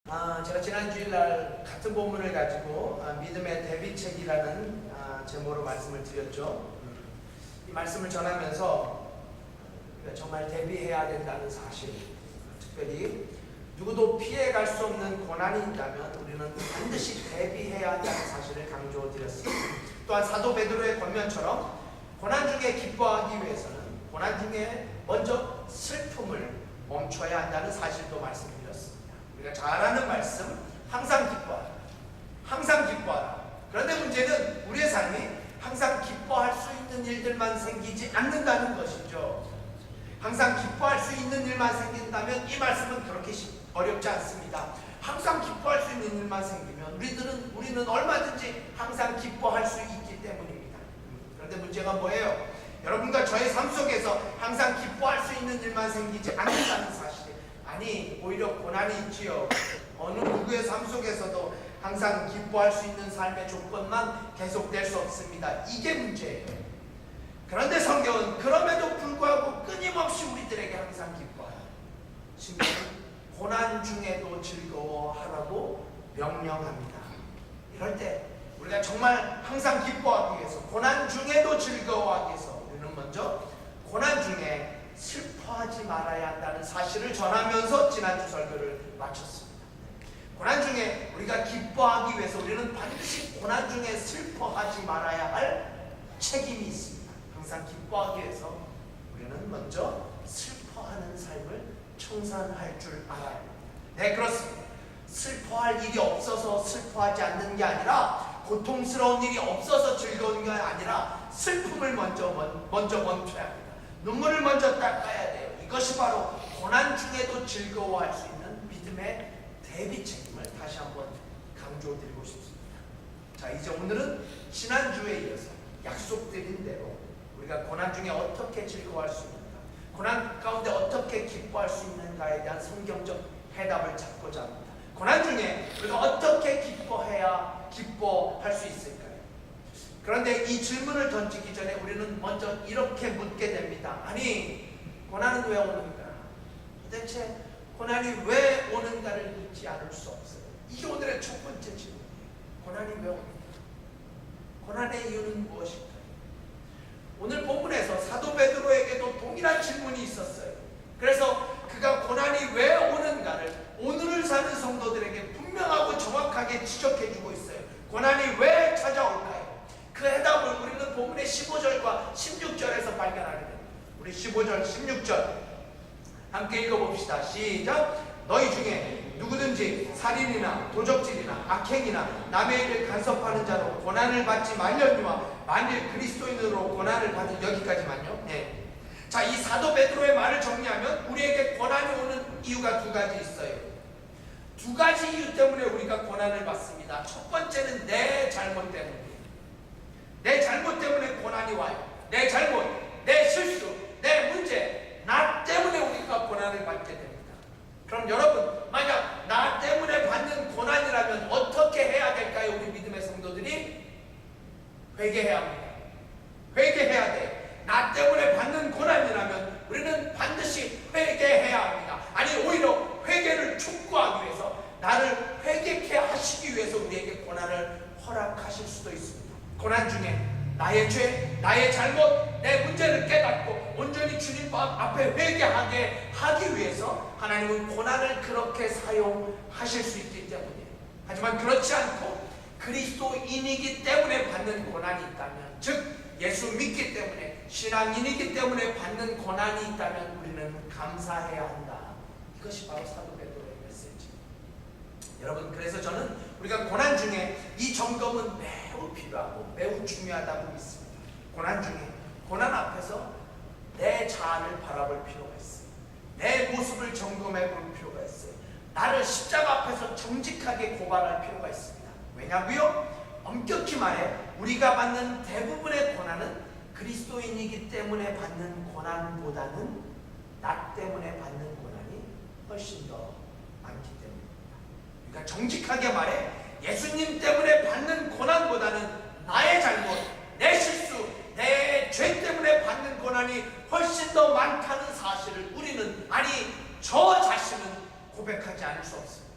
제가 지난 주일날 같은 본문을 가지고 믿음의 대비책이라는 제목으로 말씀을 드렸죠. 이 말씀을 전하면서 우리가 정말 대비해야 된다는 사실, 특별히 누구도 피해갈 수 없는 고난이 있다면 우리는 반드시 대비해야 한다는 사실을 강조드렸습니다. 또한 사도 베드로의 권면처럼 고난 중에 기뻐하기 위해서는 고난 중에 먼저 슬픔을 멈춰야 한다는 사실도 말씀드렸습니다. 우리가 잘 아는 말씀, 항상 기뻐하라. 항상 기뻐하라. 그런데 문제는 우리의 삶이 항상 기뻐할 수 있는 일들만 생기지 않는다는 것이죠. 항상 기뻐할 수 있는 일만 생긴다면 이 말씀은 그렇게 어렵지 않습니다. 항상 기뻐할 수 있는 일만 생기면 우리는 얼마든지 항상 기뻐할 수 있기 때문입니다. 그런데 문제가 뭐예요? 여러분과 저의 삶 속에서 항상 기뻐할 수 있는 일만 생기지 않는다는 사실. 아니, 오히려 고난이 있지요. 어느 누구의 삶 속에서도 항상 기뻐할 수 있는 삶의 조건만 계속될 수 없습니다. 이게 문제예요. 그런데 성경은 그럼에도 불구하고 끊임없이 우리들에게 항상 기뻐하라. 심지어 고난 중에도 즐거워하라고 명령합니다. 이럴 때 우리가 정말 항상 기뻐하기 위해서, 고난 중에도 즐거워하기 위해서 우리는 먼저 고난 중에 슬퍼하지 말아야 한다는 사실을 전하면서 지난주 설교를 마쳤습니다. 고난 중에 우리가 기뻐하기 위해서 우리는 반드시 고난 중에 슬퍼하지 말아야 할 책임이 있습니다. 항상 기뻐하기 위해서 우리는 먼저 슬퍼하는 삶을 청산할 줄 알아야 합니다. 네, 그렇습니다. 슬퍼할 일이 없어서 슬퍼하지 않는 게 아니라, 고통스러운 일이 없어서 즐거운 게 아니라 슬픔을 먼저 멈춰야 합니다. 눈물을 먼저 닦아야 돼요. 이것이 바로 고난 중에도 즐거워할 수 있는 믿음의 대비 책임을 다시 한번 강조드리고 싶습니다. 자, 이제 오늘은 지난주에 이어서 약속드린 대로 우리가 고난 중에 어떻게 즐거워할 수 있는가, 고난 가운데 어떻게 기뻐할 수 있는가에 대한 성경적 해답을 찾고자 합니다. 고난 중에 우리가 어떻게 기뻐할 수 있을까요? 그런데 이 질문을 던지기 전에 우리는 먼저 이렇게 묻게 됩니다. 아니, 고난은 왜 오는가? 도대체 고난이 왜 오는가를 묻지 않을 수 없어요. 이게 오늘의 첫 번째 질문이에요. 고난이 왜 오는가? 고난의 이유는 무엇일까요? 오늘 본문에서 사도 베드로에게도 동일한 질문이 있었어요. 그래서 그가 고난이 왜 오는가를 오늘을 사는 성도들에게 분명하고 정확하게 지적해주고 있어요. 고난이 왜 찾아올까요? 그 해답을 우리는 본문의 15절과 16절에서 발견하게 됩니다. 우리 15절, 16절 함께 읽어봅시다. 시작! 너희 중에 누구든지 살인이나 도적질이나 악행이나 남의 일을 간섭하는 자로 고난을 받지 말려니와 만일 그리스도인으로 고난을 받은, 여기까지만요. 네. 자, 이 사도 베드로의 말을 정리하면 우리에게 고난이 오는 이유가 두 가지 있어요. 두 가지 이유 때문에 우리가 고난을 받습니다. 첫 번째는 내 잘못 때문이에요. 내 잘못 때문에 고난이 와요. 내 잘못, 내 실수, 내 문제, 나 때문에 우리가 고난을 받게 됩니다. 그럼 여러분, 만약 나 때문에 받는 고난이라면 어떻게 해야 될까요? 우리 믿음의 성도들이 회개해야 합니다. 회개해야 돼요. 나 때문에 받는 고난이라면 우리는 반드시 회개해야 합니다. 아니, 오히려 회개를 촉구하기 위해서, 나를 회개케 하시기 위해서 우리에게 고난을 허락하실 수도 있습니다. 고난 중에 나의 죄, 나의 잘못, 내 문제를 깨닫고 온전히 주님 앞에 회개하게 하기 위해서 하나님은 고난을 그렇게 사용하실 수 있기 때문이에요. 하지만 그렇지 않고 그리스도인이기 때문에 받는 고난이 있다면, 즉 예수 믿기 때문에, 신앙인이기 때문에 받는 고난이 있다면 우리는 감사해야 한다. 이것이 바로 사도 베드로의 메시지. 여러분, 그래서 저는 우리가 고난 중에 이 점검은 매우 필요하고 매우 중요하다고 믿습니다. 고난 중에, 고난 앞에서 내 자아를 바라볼 필요가 있어요. 내 모습을 점검해 볼 필요가 있어요. 나를 십자가 앞에서 정직하게 고발할 필요가 있습니다. 왜냐고요? 엄격히 말해 우리가 받는 대부분의 고난은 그리스도인이기 때문에 받는 고난보다는 나 때문에 받는 고난이 훨씬 더 많기 때문입니다. 그러니까 정직하게 말해 예수님 때문에 받는 고난보다는 나의 잘못, 내 실수, 내 죄 때문에 받는 고난이 훨씬 더 많다는 사실을 우리는, 아니 저 자신은 고백하지 않을 수 없습니다.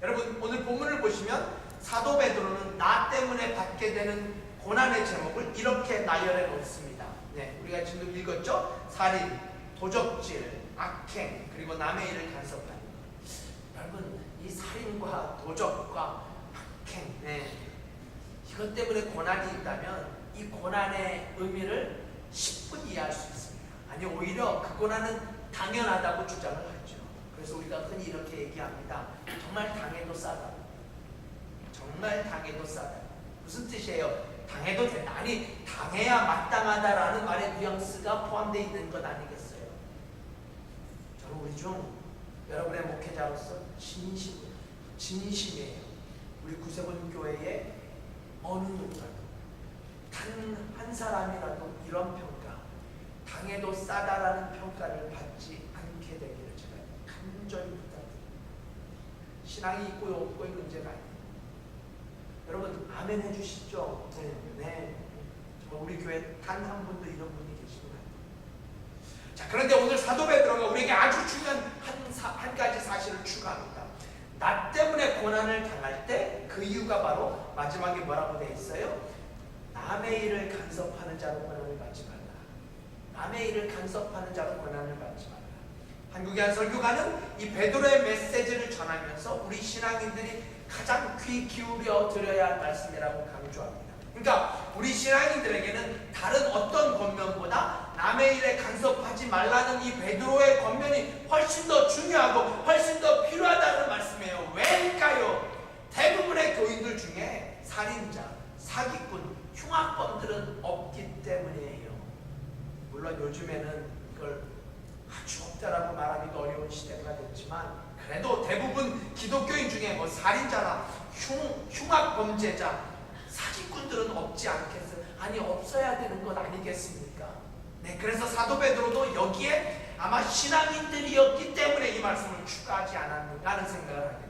여러분 오늘 본문을 보시면 사도 베드로는 나 때문에 받게 되는 고난의 제목을 이렇게 나열해 놓습니다. 네, 우리가 지금 읽었죠? 살인, 도적질, 악행, 그리고 남의 일을 간섭하는 것. 여러분 이 살인과 도적과 악행, 이것 때문에 고난이 있다면 이 고난의 의미를 10분 이해할 수 있습니다. 아니 오히려 그 고난은 당연하다고 주장을 하죠. 그래서 우리가 흔히 이렇게 얘기합니다. 정말 당해도 싸다. 정말 당해도 싸다. 무슨 뜻이에요? 당해도 된다. 아니 당해야 마땅하다라는 말의 뉘앙스가 포함되어 있는 것 아니겠어요? 저는 우리 중 여러분의 목회자로서 진심이에요. 우리 구세군 교회의 어느 누구라도 단 한 사람이라도 이런 평가, 당해도 싸다라는 평가를 받지 않게 되기를 제가 간절히 부탁드립니다. 신앙이 있고 없고의 문제가 아니에요. 여러분 아멘 해주시죠? 네. 정말 우리 교회 단 한 분도 이런 분이 계시는 것 같아요. 자, 그런데 오늘 사도 베드로가 우리에게 아주 중요한 한 가지 사실을 추가합니다. 나 때문에 고난을 당할 때 그 이유가 바로 마지막에 뭐라고 되어 있어요? 남의 일을 간섭하는 자로 고난을 받지 말라. 남의 일을 간섭하는 자로 고난을 받지 말라. 한국의 한 설교가는 이 베드로의 메시지를 전하면서 우리 신앙인들이 가장 귀 기울여 드려야 할 말씀이라고 강조합니다. 그러니까 우리 신앙인들에게는 다른 어떤 권면보다 남의 일에 간섭하지 말라는 이 베드로의 권면이 훨씬 더 중요하고 훨씬 더 필요하다는 말씀이에요. 왜일까요? 대부분의 교인들 중에 살인자, 사기꾼, 흉악범들은 없기 때문이에요. 물론 요즘에는 이걸 아주 없다라고 말하기도 어려운 시대가 됐지만 그래도 대부분 기독교인 중에 뭐 살인자나 흉악범죄자, 사기꾼들은 없지 않겠어요? 아니 없어야 되는 것 아니겠습니까? 네, 그래서 사도 베드로도 여기에 아마 신앙인들이었기 때문에 이 말씀을 추가하지 않았는가 하는 생각을 하게 돼요.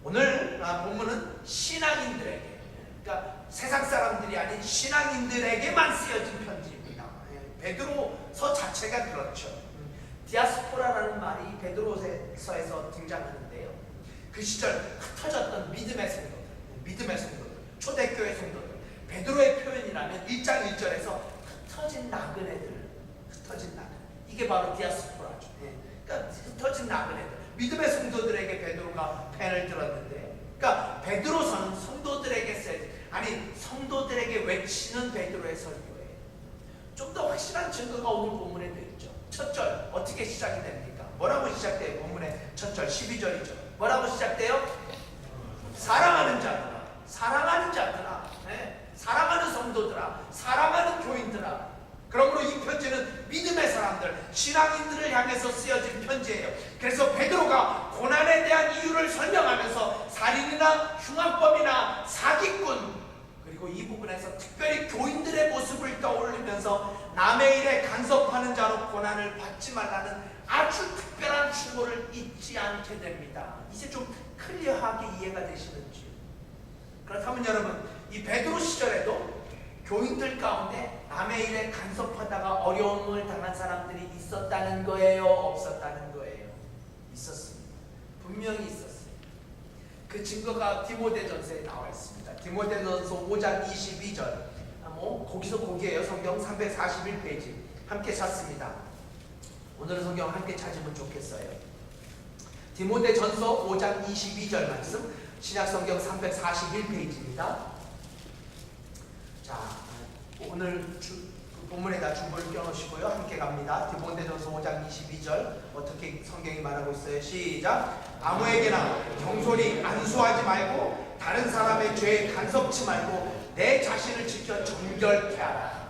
오늘 본문은 신앙인들에게, 그러니까 세상 사람들이 아닌 신앙인들에게만 쓰여진 편지입니다. 베드로서 자체가 그렇죠. 디아스포라라는 말이 베드로서에서 등장하는데요. 그 시절 흩어졌던 믿음의 성도들, 초대교회 성도들, 베드로의 표현이라면 1장 1절에서 흩어진 나그네들, 이게 바로 디아스포라죠. 그러니까 흩어진 나그네들, 믿음의 성도들에게 베드로가 펜을 들었는데, 그러니까 베드로서는 성도들에게 성도들에게 외치는 베드로의 설교예요. 좀 더 확실한 증거가 오늘 본문에 되어 있죠. 첫 절 어떻게 시작이 됩니까? 뭐라고 시작돼요? 본문의 첫 절 12절이죠. 뭐라고 시작돼요? 사랑하는 자들아, 사랑하는 성도들아, 사랑하는 교인들아. 그러므로 이 편지는 믿음의 사람들, 신앙인들을 향해서 쓰여진 편지예요. 그래서 베드로가 고난에 대한 이유를 설명하면서 살인이나 흉악범이나 사기꾼, 그리고 이 부분에서 특별히 교인들의 모습을 떠올리면서 남의 일에 간섭하는 자로 고난을 받지 말라는 아주 특별한 충고를 잊지 않게 됩니다. 이제 좀 클리어하게 이해가 되시는지. 그렇다면 여러분, 이 베드로 시절에도 교인들 가운데 남의 일에 간섭하다가 어려움을 당한 사람들이 있었다는 거예요? 없었다는 거예요? 있었습니다. 분명히 있었어요. 그 증거가 디모데전서에 나와 있습니다. 디모데전서 5장 22절. 거기서 거기에요. 성경 341페이지. 함께 찾습니다. 오늘은 성경 함께 찾으면 좋겠어요. 디모데전서 5장 22절 말씀. 신약성경 341페이지입니다. 자, 오늘 본문에다 중보를 껴놓으시고요. 함께 갑니다. 디모데전서 5장 22절 어떻게 성경이 말하고 있어요? 시작! 아무에게나 경솔히 안수하지 말고 다른 사람의 죄에 간섭치 말고 내 자신을 지켜 정결케 하라.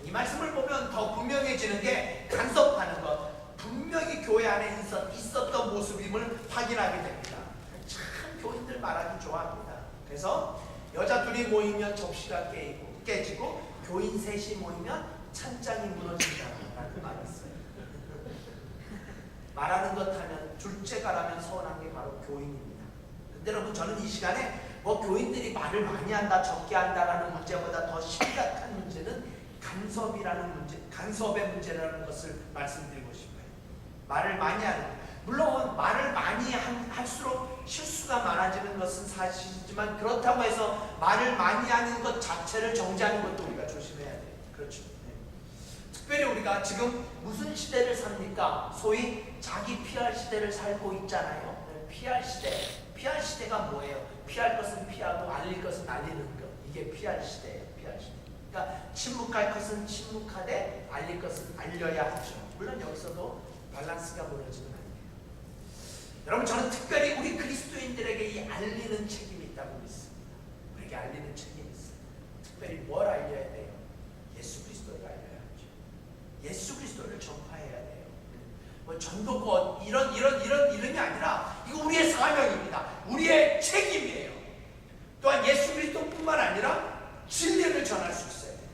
이 말씀을 보면 더 분명해지는 게 간섭하는 것, 분명히 교회 안에 있었던 모습임을 확인하게 됩니다. 참 교인들 말하기 좋아합니다. 그래서 여자 둘이 모이면 접시가 깨지고 교인 셋이 모이면 찬장이 무너진다라는 말이 있어요. 말하는 것 하면 둘째가라면 서운한 게 바로 교인입니다. 근데 여러분, 저는 이 시간에 교인들이 말을 많이 한다, 적게 한다라는 문제보다 더 심각한 문제는 간섭의 문제라는 것을 말씀드리고 싶어요. 말을 많이 하는, 물론 말을 많이 할수록 실수가 많아지는 것은 사실이지만, 그렇다고 해서 말을 많이 하는 것 자체를 정지하는 것도 우리가 조심해야 돼요. 그렇죠. 특별히 우리가 지금 무슨 시대를 삽니까? 소위 자기 PR 시대를 살고 있잖아요. PR 시대. PR 시대가 뭐예요? 피할 것은 피하고 알릴 것은 알리는 것. 이게 PR 시대예요. PR 시대. 그러니까 침묵할 것은 침묵하되 알릴 것은 알려야 하죠. 물론 여기서도 밸런스가 무너지는 아니에요. 여러분, 저는 특별히 우리 그리스도인들에게 이 알리는 책임이 있다고 믿습니다. 우리에게 알리는 책임이 있어요. 특별히 뭘 알려야 돼요? 예수 그리스도를 알려야 하죠. 예수 그리스도를 전파해야 돼요. 뭐 전도권 이름이 아니라 이거 우리의 사명입니다. 우리의 책임이에요. 또한 예수 그리스도뿐만 아니라 진리를 전할 수 있어야 돼요.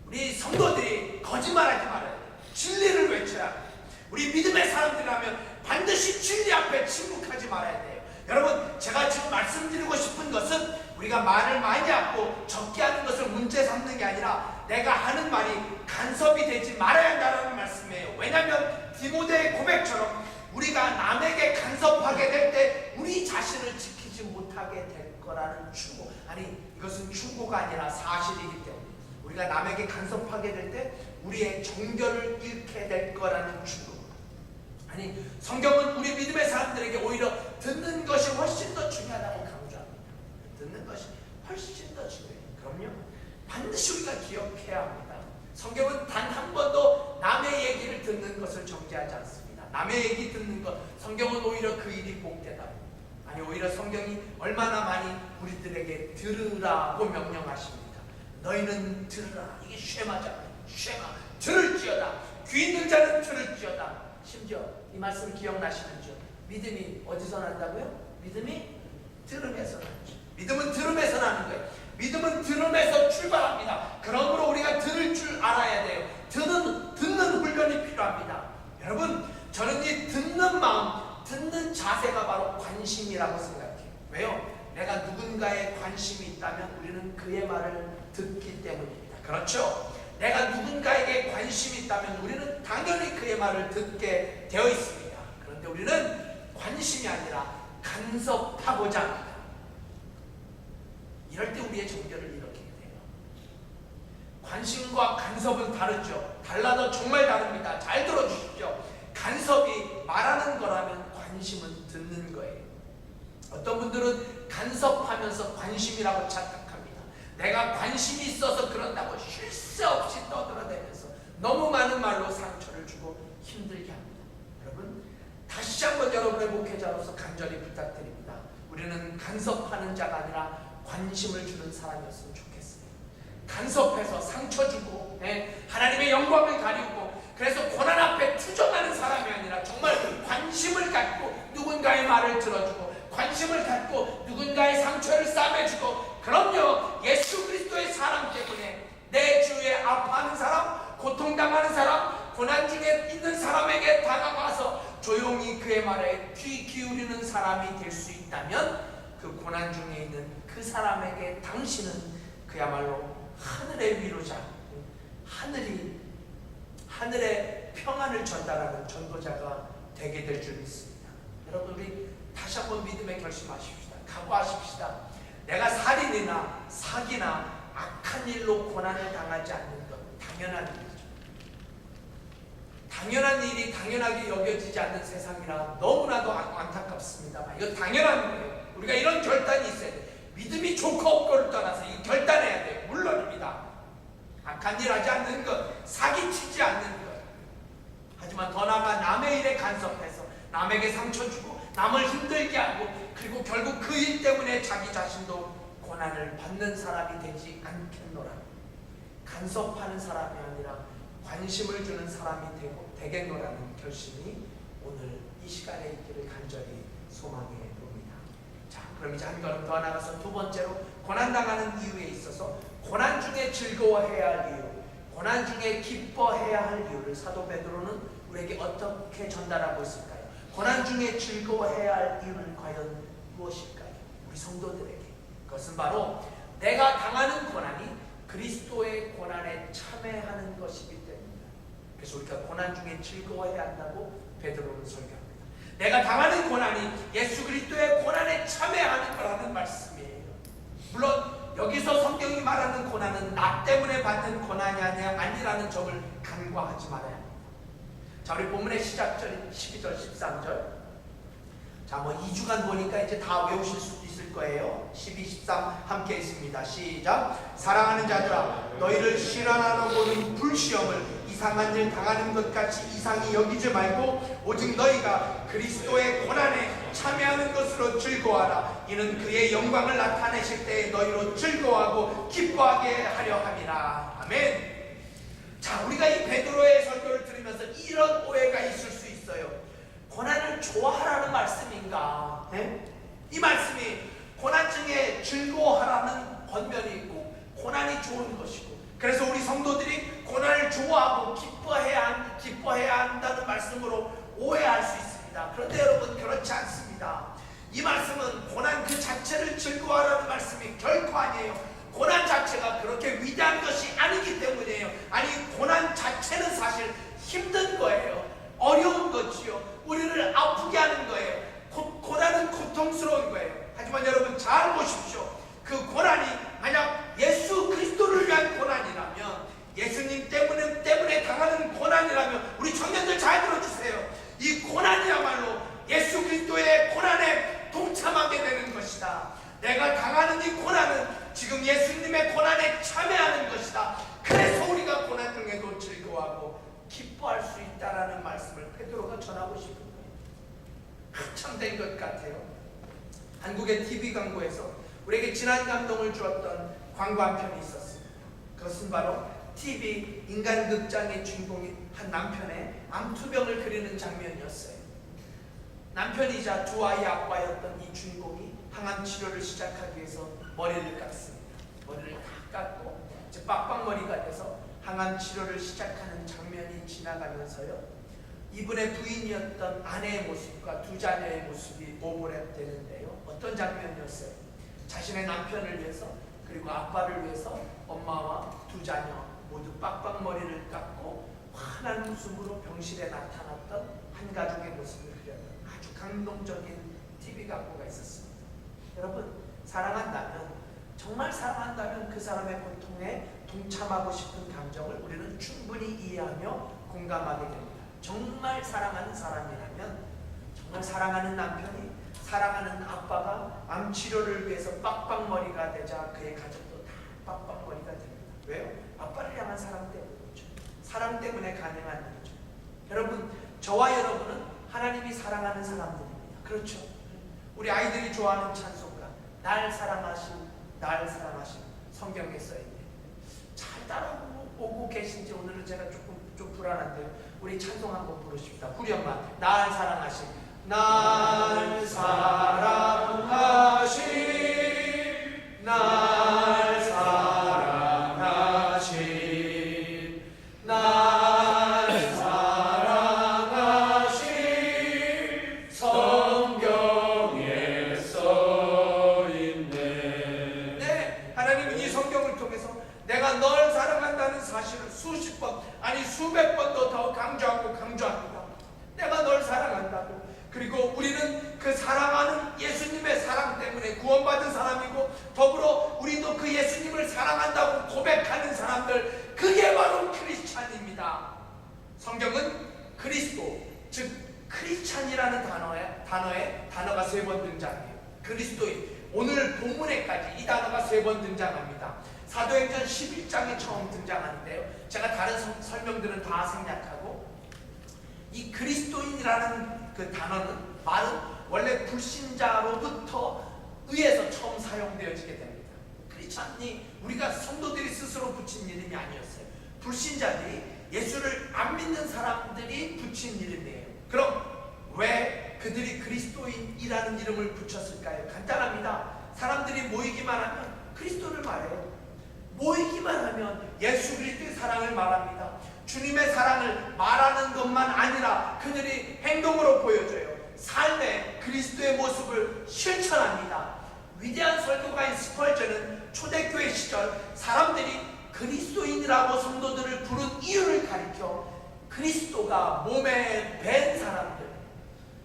우리 성도들이 거짓말하지 말아야 돼요. 진리를 외쳐야 돼요. 우리 믿음의 사람들이라면 반드시 진리 앞에 침묵하지 말아야 돼요. 여러분, 제가 지금 말씀드리고 싶은 것은 우리가 말을 많이 하고 적게 하는 것을 문제 삼는 게 아니라 내가 하는 말이 간섭이 되지 말아야 한다는 말씀이에요. 왜냐하면 디모데의 고백처럼 우리가 남에게 간섭하게 될 때 우리 자신을 지키지 못하게 될 거라는 충고. 아니, 이것은 충고가 아니라 사실이기 때문에 우리가 남에게 간섭하게 될 때 우리의 정결을 잃게 될 거라는 충고. 아니, 성경은 우리 믿음의 사람들에게 오히려 듣는 것이 훨씬 더 중요하다고 강조합니다. 듣는 것이 훨씬 더 중요해요. 그럼요, 반드시 우리가 기억해야 합니다. 성경은 단 한 번도 남의 얘기를 듣는 것을 정죄하지 않습니다. 남의 얘기 듣는 것, 성경은 오히려 그 일이 복되다. 아니, 오히려 성경이 얼마나 많이 우리들에게 들으라고 명령하십니까? 너희는 들으라. 이게 쉐마잖아요. 쉐마. 들을지어다. 귀 있는 자는 들을지어다. 심지어 이 말씀 기억나시는지요? 믿음이 어디서 난다고요? 믿음이 들음에서 나죠. 믿음은 들음에서 나는 거예요. 믿음은 들음에서 출발합니다. 그러므로 우리가 들을 줄 알아야 돼요. 듣는 훈련이 필요합니다. 여러분, 저는 이 듣는 마음, 듣는 자세가 바로 관심이라고 생각해요. 왜요? 내가 누군가에 관심이 있다면 우리는 그의 말을 듣기 때문입니다. 그렇죠? 내가 누군가에게 관심이 있다면 우리는 당연히 그의 말을 듣게 되어 있습니다. 그런데 우리는 관심이 아니라 간섭하고자 합니다. 이럴 때 우리의 정결을 잃게 돼요. 관심과 간섭은 다르죠. 달라도 정말 다릅니다. 잘 들어주십시오. 간섭이 말하는 거라면 관심은 듣는 거예요. 어떤 분들은 간섭하면서 관심이라고 착각합니다. 내가 관심이 있어서 그런다고 쉴 새 없이 떠들어대면서 너무 많은 말로 상처를 주고 힘들게 합니다. 여러분, 다시 한번 여러분의 목회자로서 간절히 부탁드립니다. 우리는 간섭하는 자가 아니라 관심을 주는 사람이었으면 좋겠어요. 간섭해서 상처 주고 하나님의 영광을 가리우고 그래서 고난 앞에 투정하는 사람이 아니라 정말 관심을 갖고 누군가의 말을 들어주고 관심을 갖고 누군가의 상처를 싸매주고, 그럼요, 예수 그리스도의 사랑 때문에 내 주위에 아파하는 사람, 고통당하는 사람, 고난 중에 있는 사람에게 다가가서 조용히 그의 말에 귀 기울이는 사람이 될 수 있다면 그 고난 중에 있는 그 사람에게 당신은 그야말로 하늘의 위로자, 하늘의 평안을 전달하는 전도자가 되게 될 줄 믿습니다. 여러분, 우리 다시 한번 믿음에 결심하십시다. 각오하십시다. 내가 살인이나 사기나 악한 일로 고난을 당하지 않는 것 당연한 일이죠. 당연한 일이 당연하게 여겨지지 않는 세상이라 너무나도 안타깝습니다만 이거 당연한 거예요. 우리가 이런 결단이 있어야 돼요. 믿음이 좋고 없고를 떠나서 이거 결단해야 돼요. 물론입니다. 악한 일 하지 않는 것, 사기치지 않는 것. 하지만 더 나아가 남의 일에 간섭해서 남에게 상처 주고 남을 힘들게 하고 그리고 결국 그 일 때문에 자기 자신도 고난을 받는 사람이 되지 않겠노라. 간섭하는 사람이 아니라 관심을 주는 사람이 되겠노라는 결심이 오늘 이 시간에 있기를 간절히 소망해 봅니다. 자, 그럼 이제 한 걸음 더 나가서 두 번째로 고난당하는 이유에 있어서 고난 중에 즐거워해야 할 이유, 고난 중에 기뻐해야 할 이유를 사도 베드로는 우리에게 어떻게 전달하고 있을까요? 고난 중에 즐거워해야 할 이유는 과연 무엇일까요? 우리 성도들에게 그것은 바로 내가 당하는 고난이 그리스도의 고난에 참여하는 것이기 때문입니다. 그래서 우리가 고난 중에 즐거워해야 한다고 베드로는 설교합니다. 내가 당하는 고난이 예수 그리스도의 고난에 참여하는 거라는 말씀이에요. 물론 여기서 성경이 말하는 고난은 나 때문에 받는 고난이 아니라는 점을 간과하지 말아야 합니다. 자, 우리 본문의 시작절 12절 13절. 자, 뭐 2주간 보니까 이제 다 외우실 수도 있을 거예요. 12, 13 함께 있습니다. 시작. 사랑하는 자들아, 너희를 시련하러 보는 불시험을 이상한 일 당하는 것 같이 이상히 여기지 말고 오직 너희가 그리스도의 고난에 참여하는 것으로 즐거워하라. 이는 그의 영광을 나타내실 때에 너희로 즐거워하고 기뻐하게 하려 함이라. 아멘. 자, 우리가 이 베드로의 설교를 들으면서 이런 오해가 있을 수 있어요. 고난을 좋아하라는 말씀인가? 네? 이 말씀이 고난 중에 즐거워하라는 권면이 있고 고난이 좋은 것이고, 그래서 우리 성도들이 고난을 좋아하고 기뻐해야 한다는 말씀으로 오해할 수 있습니다. 그런데 여러분, 그렇지 않습니다. 이 말씀은 고난 그 자체를 즐거워하라는 말씀이 결코 아니에요. 고난 자체가 그렇게 위대한 것이 아니기 때문이에요. 아니, 고난 자체는 사실 힘든 거예요. 어려운 거지요. 우리를 아프게 하는 거예요. 고난은 고통스러운 거예요. 하지만 여러분 잘 보십시오. 그 고난이 만약 예수 그리스도를 위한 고난이라면, 예수님 때문에 당하는 고난이라면, 우리 청년들 잘 들어주세요. 이 고난이야말로 예수 그리스도의 고난에 동참하게 되는 것이다. 내가 당하는 이 고난은 지금 예수님의 고난에 참여하는 것이다. 그래서 우리가 고난 중에도 즐거워하고 기뻐할 수 있다라는 말씀을 베드로가 전하고 싶은 거예요. 한참 된 것 같아요. 한국의 TV 광고에서 우리에게 진한 감동을 주었던 광고 한 편이 있었습니다. 그것은 바로 TV 인간극장의 주인공인 한 남편의 암투병을 그리는 장면이었어요. 남편이자 두 아이의 아빠였던 이 주인공이 항암 치료를 시작하기 위해서 머리를 깎습니다. 머리를 다 깎고 이제 빡빡머리가 돼서 항암 치료를 시작하는 장면이 지나가면서요, 이분의 부인이었던 아내의 모습과 두 자녀의 모습이 오버랩되는데요. 어떤 장면이었어요? 자신의 남편을 위해서, 그리고 아빠를 위해서 엄마와 두 자녀 모두 빡빡머리를 깎고 환한 웃음으로 병실에 나타났던 한 가족의 모습을 그렸던 아주 감동적인 TV 광고가 있었습니다. 여러분, 사랑한다면, 정말 사랑한다면 그 사람의 고통에 동참하고 싶은 감정을 우리는 충분히 이해하며 공감하게 됩니다. 정말 사랑하는 사람이라면, 정말 사랑하는 남편이, 사랑하는 아빠가 암치료를 위해서 빡빡머리가 되자 그의 가족도 다 빡빡머리가 됩니다. 왜요? 아빠를 향한 사랑 때문이죠. 사랑 때문에 가능한 일이죠. 여러분, 저와 여러분은 하나님이 사랑하는 사람들입니다. 그렇죠? 우리 아이들이 좋아하는 찬송가, 날 사랑하신 성경에 써있네요. 잘 따라오고 계신지 오늘은 제가 좀 불안한데요. 우리 찬송 한번 부르십시다. 후렴만. 날 사랑하신, 날 사랑하신, 날 사랑하신, 날 사랑하신 성경에 써있네. 네, 하나님은 이 성경을 통해서 내가 널 사랑한다는 사실을 수십 번, 아니 수백 번도 더 강조합니다. 내가 널 사랑한다고. 그리고 우리는 그 사랑하는 예수님의 사랑 때문에 구원받은 사람이고, 더불어 우리도 그 예수님을 사랑한다고 고백하는 사람들, 그게 바로 크리스찬입니다. 성경은 그리스도, 즉 크리스찬이라는 단어가 3번 등장해요. 그리스도인. 오늘 본문에까지 이 단어가 3번 등장합니다. 사도행전 11장에 처음 등장하는데요, 제가 다른 설명들은 다 생략하고, 이 그리스도인이라는 그 말은 원래 불신자로부터 의해서 처음 사용되어지게 됩니다. 크리스찬이 우리가 성도들이 스스로 붙인 이름이 아니었어요. 불신자들이, 예수를 안 믿는 사람들이 붙인 이름이에요. 그럼 왜 그들이 그리스도인이라는 이름을 붙였을까요? 간단합니다. 사람들이 모이기만 하면 그리스도를 말해요. 모이기만 하면 예수 그리스도의 사랑을 말합니다. 주님의 사랑을 말하는 것만 아니라 그들이 행동으로 보여줘요. 삶에 그리스도의 모습을 실천합니다. 위대한 설교가인 스펄전은 초대교회 시절 사람들이 그리스도인이라고 성도들을 부른 이유를 가리켜 그리스도가 몸에 밴 사람들,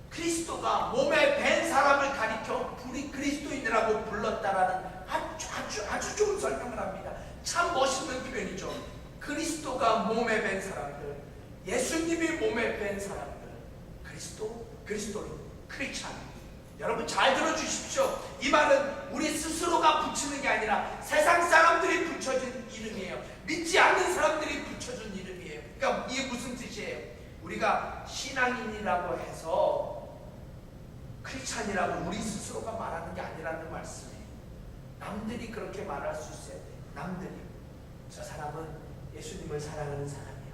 그리스도가 몸에 밴 사람을 가리켜 우리 그리스도인이라고 불렀다라는 아주 좋은 설명을 합니다. 참 멋있는 표현이죠. 그리스도가 몸에 밴 사람들, 예수님이 몸에 밴 사람들, 그리스도인, 크리스찬. 여러분 잘 들어주십시오. 이 말은 우리 스스로가 붙이는 게 아니라 세상 사람들이 붙여준 이름이에요. 믿지 않는 사람들이 붙여준 이름이에요. 그러니까 이게 무슨 뜻이에요? 우리가 신앙인이라고 해서 크리스찬이라고 우리 스스로가 말하는 게 아니라는 말씀이에요. 남들이 그렇게 말할 수 있어야 돼요. 남들이. 저 사람은 예수님을 사랑하는 사람이야.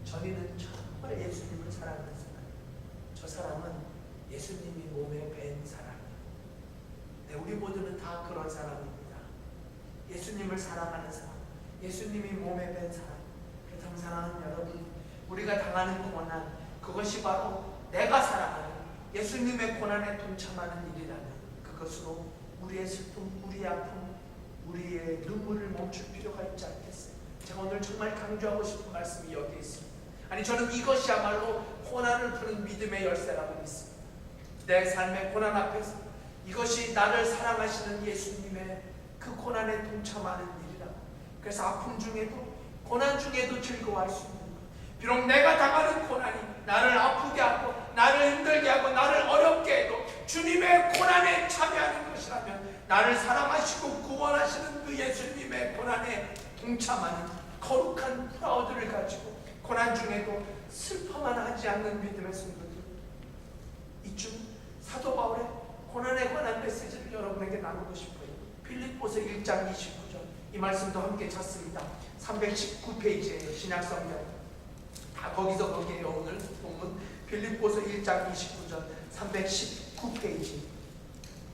저리는 정말 예수님을 사랑하는 사람이야. 저 사람은 예수님이 몸에 밴 사람이에요. 네, 우리 모두는 다 그런 사람입니다. 예수님을 사랑하는 사람, 예수님이 몸에 밴 사람. 그렇다면 사랑하는 여러분, 우리가 당하는 고난, 그것이 바로 내가 사랑하는 예수님의 고난에 동참하는 일이라면 그것으로 우리의 슬픔, 우리의 아픔, 우리의 눈물을 멈출 필요가 있지 않겠어요? 제가 오늘 정말 강조하고 싶은 말씀이 여기에 있습니다. 아니, 저는 이것이야말로 고난을 푸는 믿음의 열쇠라고 믿습니다. 내 삶의 고난 앞에서 이것이 나를 사랑하시는 예수님의 그 고난에 동참하는 일이라고. 그래서 아픔 중에도, 고난 중에도 즐거워할 수 있는 것. 비록 내가 당하는 고난이 나를 아프게 하고 나를 힘들게 하고 나를 어렵게 해도 주님의 고난에 참여하는 것이라면 나를 사랑하시고 구원하시는 그 예수님의 고난에 동참하는 거룩한 프라우드를 가지고 고난 중에도 슬퍼만 하지 않는 믿음의 성도들, 이쯤 사도 바울의 고난에 관한 메시지를 여러분에게 나누고 싶어요. 빌립보서 1장 29절, 이 말씀도 함께 찾습니다. 319페이지에요. 신약성경 다 거기에요. 오늘 본문 빌립보서 1장 29절 319페이지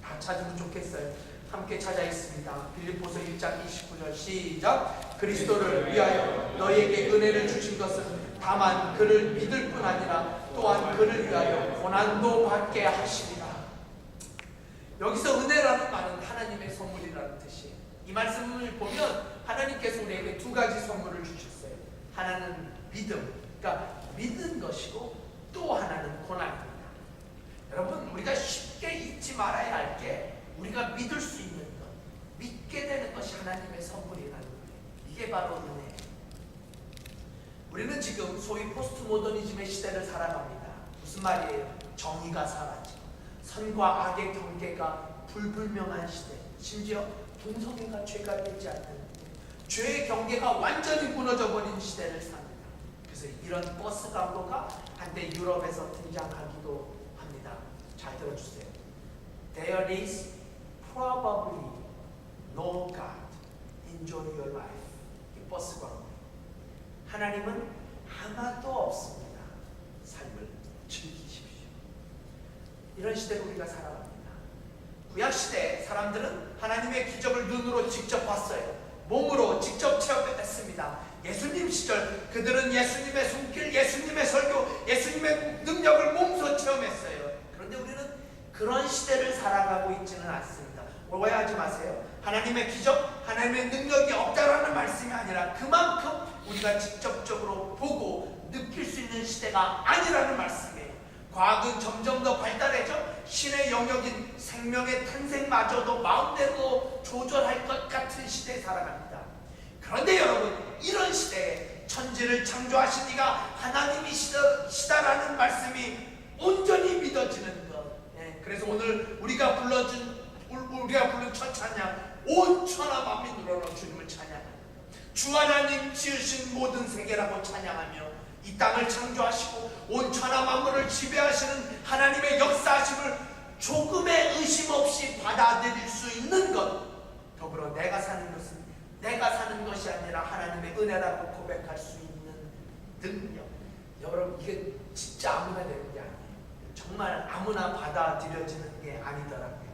다 찾으면 좋겠어요. 함께 찾아 있습니다. 빌립보서 1장 29절 시작. 그리스도를 위하여 너희에게 은혜를 주신 것은 다만 그를 믿을 뿐 아니라 또한 그를 위하여 고난도 받게 하시리라. 여기서 은혜라는 말은 하나님의 선물이라는 뜻이에요. 이 말씀을 보면 하나님께서 우리에게 두 가지 선물을 주셨어요. 하나는 믿음, 그러니까 믿는 것이고 또 하나는 고난입니다. 여러분, 우리가 쉽게 잊지 말아야 할 게 우리가 믿을 수 있는 것, 믿게 되는 것이 하나님의 선물이라는 거예요. 이게 바로 은혜예요. 우리는 지금 소위 포스트 모더니즘의 시대를 살아갑니다. 무슨 말이에요? 정의가 사라지고 선과 악의 경계가 불분명한 시대, 심지어 동성애가 죄가 되지 않는 죄의 경계가 완전히 무너져버린 시대를 삽니다. 그래서 이런 버스 광고가 한때 유럽에서 등장하기도 합니다. 잘 들어주세요. There is probably no God. Enjoy your life. 이 버스 광고. 하나님은 아마도 없습니다. 삶을 즐기십시오. 이런 시대로 우리가 살아갑니다. 구약시대 사람들은 하나님의 기적을 눈으로 직접 봤어요. 몸으로 직접 체험했습니다. 예수님 시절 그들은 예수님의 손길, 예수님의 설교, 예수님의 능력을 몸소 체험했어요. 그런데 우리는 그런 시대를 살아가고 있지는 않습니다. 오해하지 마세요. 하나님의 기적, 하나님의 능력이 없다라는 말씀이 아니라 그만큼 우리가 직접적으로 보고 느낄 수 있는 시대가 아니라는 말씀이에요. 과학은 점점 더 발달해져 신의 영역인 생명의 탄생마저도 마음대로 조절할 것 같은 시대에 살아갑니다. 그런데 여러분, 이런 시대에 천지를 창조하신 이가 하나님이시다라는 말씀이 온전히 믿어지는 것. 그래서 오늘 우리가 부른 첫 찬양, 온 천하 만민으로는 주님을 찬양합니다. 주 하나님 지으신 모든 세계라고 찬양하며 이 땅을 창조하시고 온 천하 만물을 지배하시는 하나님의 역사하심을 조금의 의심 없이 받아들일 수 있는 것, 더불어 내가 사는 것은 내가 사는 것이 아니라 하나님의 은혜라고 고백할 수 있는 능력. 여러분, 이게 진짜 아무나 되는 게 아니에요. 정말 아무나 받아들여지는 게 아니더라고요.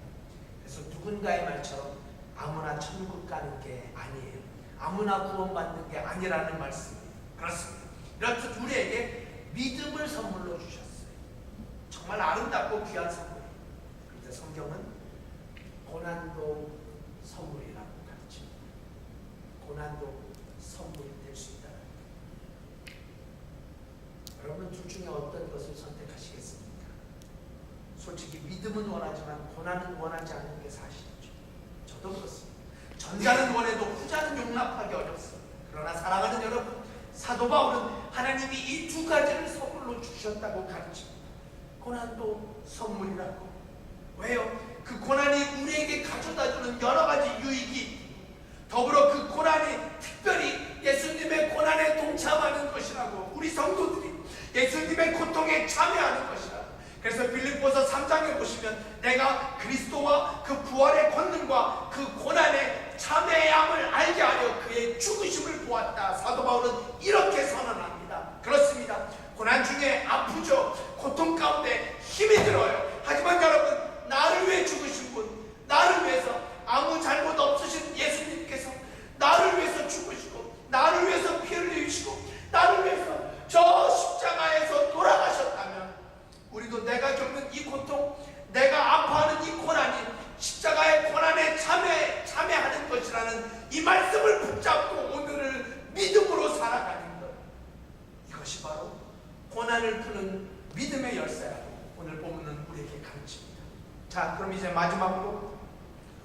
그래서 누군가의 말처럼 아무나 천국 가는 게 아니에요. 아무나 구원받는 게 아니라는 말씀이에요. 그렇습니다. 이렇듯 우리에게 믿음을 선물로 주셨어요. 정말 아름답고 귀한 선물이에요. 그런데 성경은 고난도 선물이라고 가르칩니다. 고난도 선물이 될 수 있다. 믿음은 원하지만 고난은 원하지 않는 게 사실이죠. 저도 그렇습니다. 전자는 원해도 후자는 용납하기 어렵습니다. 그러나 사랑하는 여러분, 사도 바울은 하나님이 이 두 가지를 선물로 주셨다고 가르칩니다. 고난도 선물이라고. 왜요? 그 고난이 우리에게 가져다주는 여러 가지 유익이 있고, 더불어 그 고난이 특별히 예수님의 고난에 동참하는 것이라고, 우리 성도들이 예수님의 고통에 참여하는 것이라고. 그래서 빌립보서 3장에 보시면 내가 그리스도와 그 부활의 권능과 그 고난에 참여함을 알게 하려 그의 죽으심을 보았다. 사도 바울은 이렇게 선언합니다. 그렇습니다. 고난 중에 아프죠. 고통 가운데 힘이 들어요. 하지만 여러분, 나를 위해 죽으신 분, 나를 위해서 아무 잘못 없으신 예수님께서 나를 위해서 죽으시고 나를 위해서 피 흘리시고 나를 위해서 저 십자가에서 돌아가셨다면, 우리도 내가 겪는 이 고통, 내가 아파하는 이 고난이 십자가의 고난에 참여하는 것이라는 이 말씀을 붙잡고 오늘을 믿음으로 살아가는 것, 이것이 바로 고난을 푸는 믿음의 열쇠라고 오늘 본문은 우리에게 가르칩니다. 자, 그럼 이제 마지막으로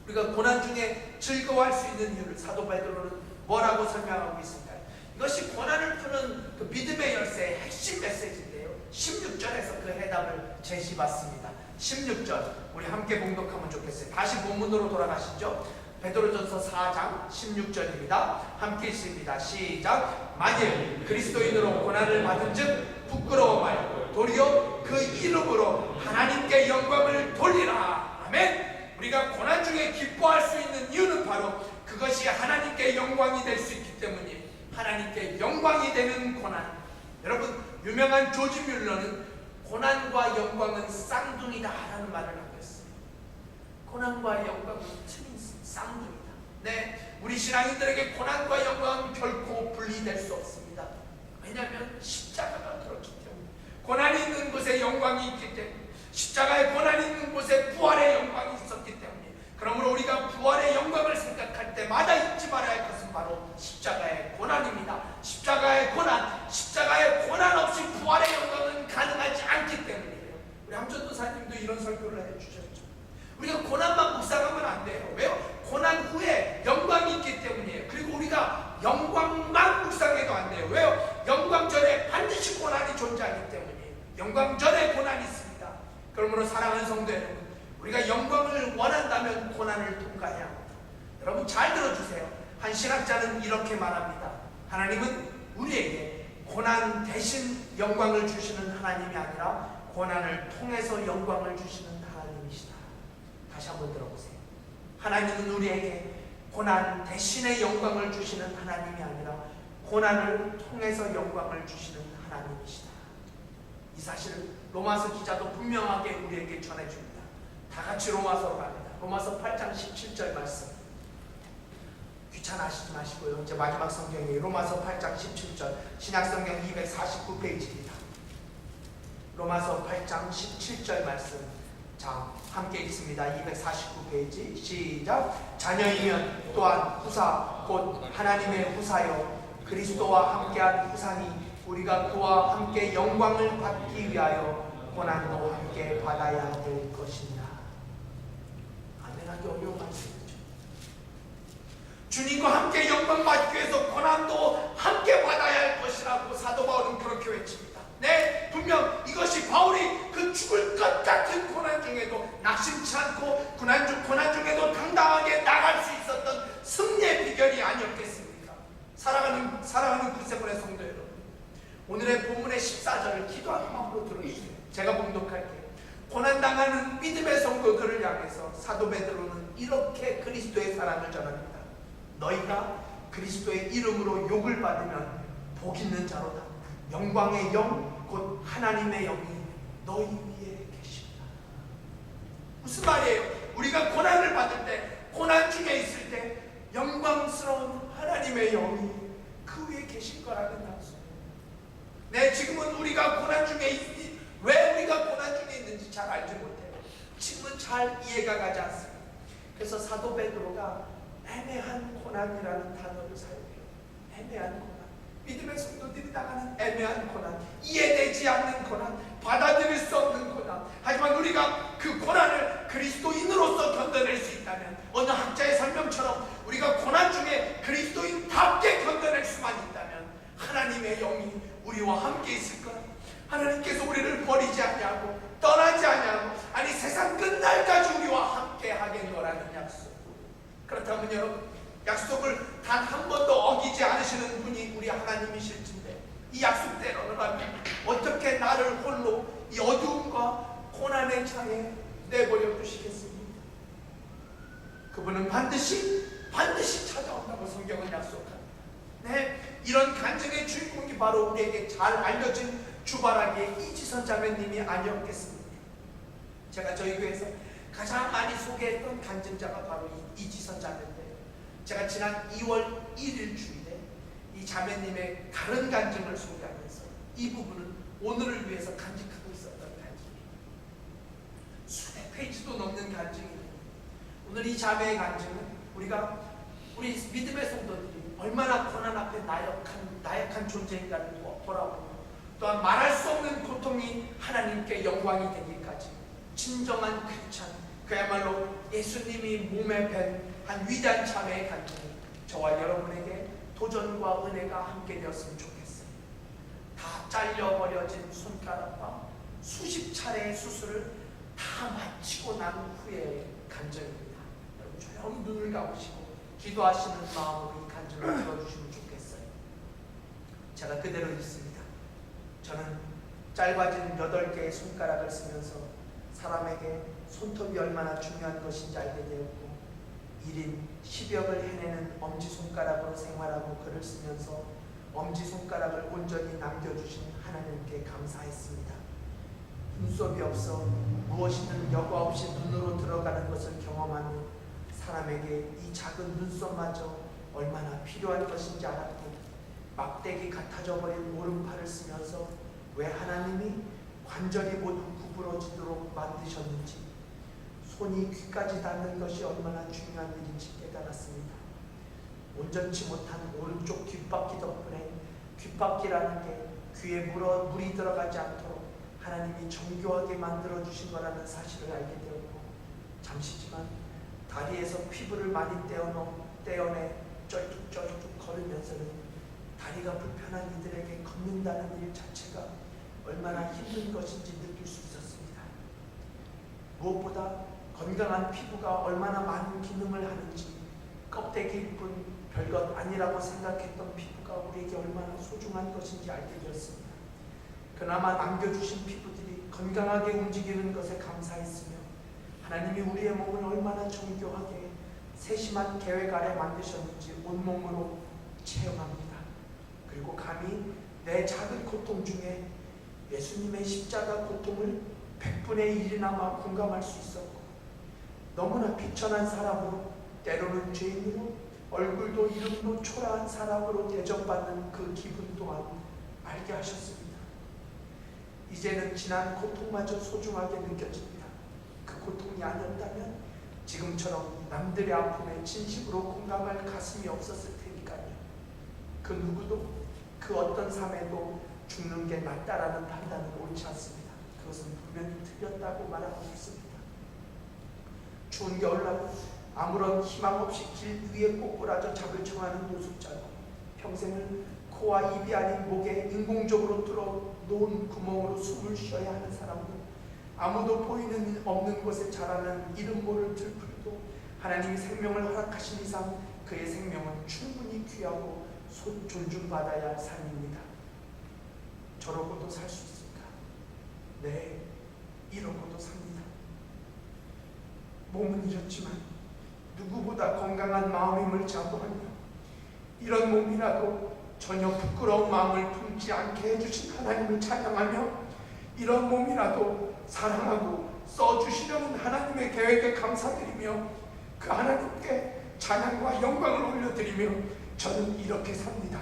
우리가 고난 중에 즐거워할 수 있는 이유를 사도 베드로는 뭐라고 설명하고 있습니까? 이것이 고난을 푸는 그 믿음의 열쇠의 핵심 메시지인데요, 16절에서 그 해답을 제시받습니다. 16절 우리 함께 봉독하면 좋겠어요. 다시 본문으로 돌아가시죠. 베드로전서 4장 16절입니다. 함께 읽습니다. 시작. 만일 그리스도인으로 고난을 받은 즉 부끄러워 말고 도리어 그 이름으로 하나님께 영광을 돌리라. 아멘. 우리가 고난 중에 기뻐할 수 있는 이유는 바로 그것이 하나님께 영광이 될 수 있기 때문이에요. 하나님께 영광이 되는 고난. 여러분, 유명한 조지 뮬러는 고난과 영광은 쌍둥이다 라는 말을 하고 있어요. 고난과 영광은 틀린 쌍둥이다. 네, 우리 신앙인들에게 고난과 영광은 결코 분리될 수 없습니다. 왜냐하면 십자가가 그렇기 때문에. 고난이 있는 곳에 영광이 있기 때문에, 십자가에 고난이 있는 곳에 부활의 영광이 있었기 때문에, 그러므로 우리가 부활의 영광을 생각할 때마다 잊지 말아야 할 것은 바로 십자가의 고난입니다. 십자가의 고난 없이 부활의 영광은 가능하지 않기 때문이에요. 우리 함전도사님도 이런 설교를 해주셨죠. 우리가 고난만 묵상하면 안 돼요. 왜요? 고난 후에 영광이 있기 때문이에요. 그리고 우리가 영광만 묵상해도 안 돼요. 왜요? 영광 전에 반드시 고난이 존재하기 때문이에요. 영광 전에 고난이 있습니다. 그러므로 사랑하는 성도 여러분, 우리가 영광을 원한다면 고난을 통과해야 합니다. 여러분 잘 들어주세요. 한 신학자는 이렇게 말합니다. 하나님은 우리에게 고난 대신 영광을 주시는 하나님이 아니라 고난을 통해서 영광을 주시는 하나님이시다. 다시 한번 들어보세요. 하나님은 우리에게 고난 대신에 영광을 주시는 하나님이 아니라 고난을 통해서 영광을 주시는 하나님이시다. 이 사실을 로마서 기자도 분명하게 우리에게 전해줍니다. 다 같이 로마서로 갑니다. 로마서 8장 17절 말씀. 귀찮아하시지 마시고요. 이제 마지막 성경이 로마서 8장 17절, 신약성경 249페이지입니다. 로마서 8장 17절 말씀. 자, 함께 읽습니다. 249페이지 시작. 자녀이면 또한 후사 곧 하나님의 후사요 그리스도와 함께한 후사니 우리가 그와 함께 영광을 받기 위하여 고난도 함께 받아야 될 것이니라. 아멘하기 어려운 말씀이죠. 주님과 함께 영광 받기 위해서 고난도 함께 받아야 할 것이라고 사도 바울은 그렇게 외칩니다. 네, 분명 이것이 바울이 그 죽을 것 같은 고난 중에도 낙심치 않고 고난 중에도 당당하게 나갈 수 있었던 승리의 비결이 아니었겠습니까? 사랑하는 구세군의 성도 여러분, 오늘의 본문의 14절을 기도하는 마음으로 들어주세요. 제가 봉독할게요. 고난당하는 믿음의 성도들을 향해서 사도 베드로는 이렇게 그리스도의 사랑을 전합니다. 너희가 그리스도의 이름으로 욕을 받으면 복 있는 자로다. 영광의 영 곧 하나님의 영이 너희 위에 계십니다. 무슨 말이에요? 우리가 고난을 받을 때, 고난 중에 있을 때 영광스러운 하나님의 영이 그 위에 계실 거라는 말씀이에요. 네, 지금은 우리가 고난 중에 있니? 왜 우리가 고난 중에 있는지 잘 알지 못해요. 지금은 잘 이해가 가지 않습니다. 그래서 사도 베드로가 애매한 고난이라는 단어를 사용해요. 애매한 고난. 믿음의 성도들이 당하는 애매한 고난, 이해되지 않는 고난, 받아들일 수 없는 고난. 하지만 우리가 그 고난을 그리스도인으로서 견뎌낼 수 있다면, 어느 학자의 설명처럼 우리가 고난 중에 그리스도인답게 견뎌낼 수만 있다면 하나님의 영이 우리와 함께 있을 거라. 하나님께서 우리를 버리지 않냐고, 떠나지 않냐고, 아니 세상 끝날까지 우리와 함께 하겠노라는 약속. 그렇다면 여러분, 약속을 단 한 번도 어기지 않으시는 분이 우리 하나님이실진데, 이 약속대로라면 어떻게 나를 홀로 이 어두움과 고난의 창에 내버려 두시겠습니까? 그분은 반드시 찾아온다고 성경은 약속합니다. 네, 이런 간증의 주인공이 바로 우리에게 잘 알려진 주바라기의 이지선 자매님이 아니었겠습니까? 제가 저희 교회에서 가장 많이 소개했던 간증자가 바로 이지선 자매인데요. 제가 지난 2월 1일 주일에 이 자매님의 다른 간증을 소개하면서 이 부분은 오늘을 위해서 간직하고 있었던 간증이에요. 수백 페이지도 넘는 간증이에요. 오늘 이 자매의 간증은 우리 믿음의 성도들이 얼마나 고난 앞에 나약한 존재인가를 돌아보고, 또한 말할 수 없는 고통이 하나님께 영광이 되기까지 진정한 크리스찬, 그야말로 예수님이 몸에 밴 한 위대한 자매의 간증이 저와 여러분에게 도전과 은혜가 함께 되었으면 좋겠어요. 다 잘려버려진 손가락과 수십 차례의 수술을 다 마치고 난 후에 간증입니다. 여러분 조용히 눈을 감으시고 기도하시는 마음으로 이 간증을 들어주시면 좋겠어요. 제가 그대로 읽습니다. 저는 짧아진 8개의 손가락을 쓰면서 사람에게 손톱이 얼마나 중요한 것인지 알게 되었고, 1인 10역을 해내는 엄지손가락으로 생활하고 글을 쓰면서 엄지손가락을 온전히 남겨주신 하나님께 감사했습니다. 눈썹이 없어 무엇이든 여과 없이 눈으로 들어가는 것을 경험하며 사람에게 이 작은 눈썹마저 얼마나 필요한 것인지 알았고, 막대기 같아져 버린 오른팔을 쓰면서 왜 하나님이 관절이 모두 구부러지도록 만드셨는지, 손이 귀까지 닿는 것이 얼마나 중요한 일인지 깨달았습니다. 온전치 못한 오른쪽 귓바퀴 덕분에 귓바퀴라는 게 귀에 물이 들어가지 않도록 하나님이 정교하게 만들어주신 거라는 사실을 알게 되었고, 잠시지만 다리에서 피부를 많이 떼어내 쩔뚝쩔뚝 걸으면서는 다리가 불편한 이들에게 걷는다는 일 자체가 얼마나 힘든 것인지 느낄 수 있었습니다. 무엇보다 건강한 피부가 얼마나 많은 기능을 하는지, 껍데기일 뿐 별것 아니라고 생각했던 피부가 우리에게 얼마나 소중한 것인지 알게 되었습니다. 그나마 남겨주신 피부들이 건강하게 움직이는 것에 감사했으며, 하나님이 우리의 몸을 얼마나 정교하게 세심한 계획 아래 만드셨는지 온몸으로 체험합니다. 그리고 감히 내 작은 고통 중에 예수님의 십자가 고통을 100분의 1이나마 공감할 수 있었고, 너무나 비천한 사람으로, 때로는 죄인으로, 얼굴도 이름도 초라한 사람으로 대접받는 그 기분 또한 알게 하셨습니다. 이제는 지난 고통마저 소중하게 느껴집니다. 그 고통이 아니었다면 지금처럼 남들의 아픔에 진심으로 공감할 가슴이 없었을 테니까요. 그 누구도 그 어떤 삶에도 죽는 게 낫다라는 판단은 옳지 않습니다. 그것은 분명히 틀렸다고 말하고 싶습니다. 추운 겨울날 아무런 희망 없이 길 위에 꼬꾸라져 잡을 청하는 노숙자고, 평생을 코와 입이 아닌 목에 인공적으로 뚫어 놓은 구멍으로 숨을 쉬어야 하는 사람들, 아무도 보이는 없는 곳에 자라는 이름 모를 들풀도 하나님이 생명을 허락하신 이상 그의 생명은 충분히 귀하고 존중받아야 할 삶입니다. 저러고도 살 수 있을까? 네, 이러고도 삽니다. 몸은 이렇지만 누구보다 건강한 마음임을 자부하며, 이런 몸이라도 전혀 부끄러운 마음을 품지 않게 해주신 하나님을 찬양하며, 이런 몸이라도 사랑하고 써주시려는 하나님의 계획에 감사드리며 그 하나님께 찬양과 영광을 올려드리며 저는 이렇게 삽니다.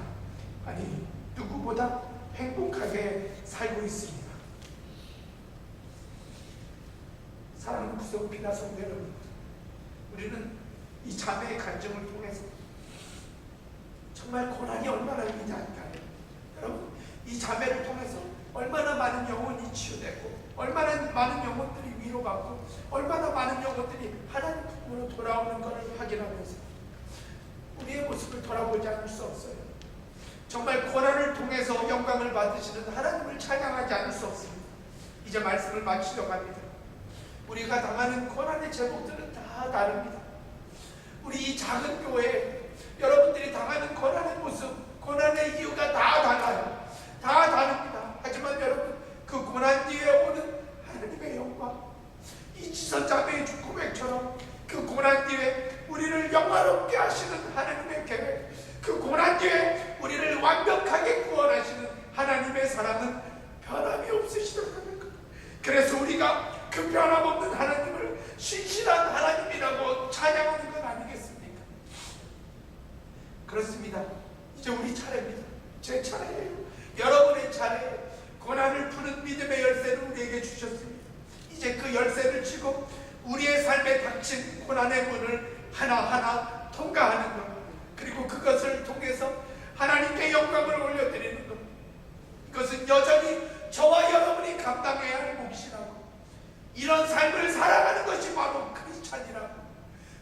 아니, 누구보다 행복하게 살고 있습니다. 사랑하는 구성피나 성도 여러분, 우리는 이 자매의 간증을 통해서 정말 고난이 얼마나 위대한가요? 여러분, 이 자매를 통해서 얼마나 많은 영혼이 치유되고 얼마나 많은 영혼들이 위로받고 얼마나 많은 영혼들이 하나님 품으로 돌아오는 것을 확인하면서 우리의 모습을 돌아보지 않을 수 없어요. 정말 고난을 통해서 영광을 받으시는 하나님을 찬양하지 않을 수 없습니다. 이제 말씀을 마치려고 합니다. 우리가 당하는 고난의 제목들은 다 다릅니다. 우리 이 작은 교회에 여러분들이 당하는 고난의 모습, 고난의 이유가 다 달라요. 다 다릅니다. 하지만 여러분, 그 고난 뒤에 오는 하나님의 영광, 이 지선 자매의 고백처럼 그 고난 뒤에 우리를 영화롭게 하시는 하나님의 계획, 그 고난 뒤에 우리를 완벽하게 구원하시는 하나님의 사랑은 변함이 없으시다는 것. 그래서 우리가 그 변함없는 하나님을 신실한 하나님이라고 찬양하는 건 아니겠습니까? 그렇습니다. 이제 우리 차례입니다. 제 차례예요. 여러분의 차례. 고난을 푸는 믿음의 열쇠를 우리에게 주셨습니다. 이제 그 열쇠를 쥐고 우리의 삶에 닥친 고난의 문을 하나하나 통과하는 것, 그리고 그것을 통해서 하나님께 영광을 올려드리는 것, 이것은 여전히 저와 여러분이 감당해야 할 몫이라고, 이런 삶을 살아가는 것이 바로 크리스찬이라고.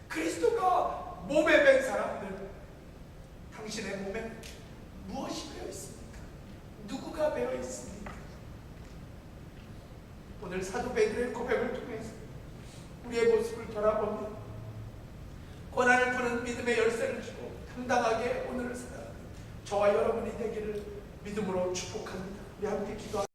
그리스도가 몸에 밴 사람들, 당신의 몸에 무엇이 배어 있습니까? 누구가 배어 있습니까? 오늘 사도 베드로의 고백을 통해서 우리의 모습을 돌아보며 고난을 푸는 믿음의 열쇠를 주고 당당하게 오늘을 살아가는 저와 여러분이 되기를 믿음으로 축복합니다. 우리 함께 기도합니다.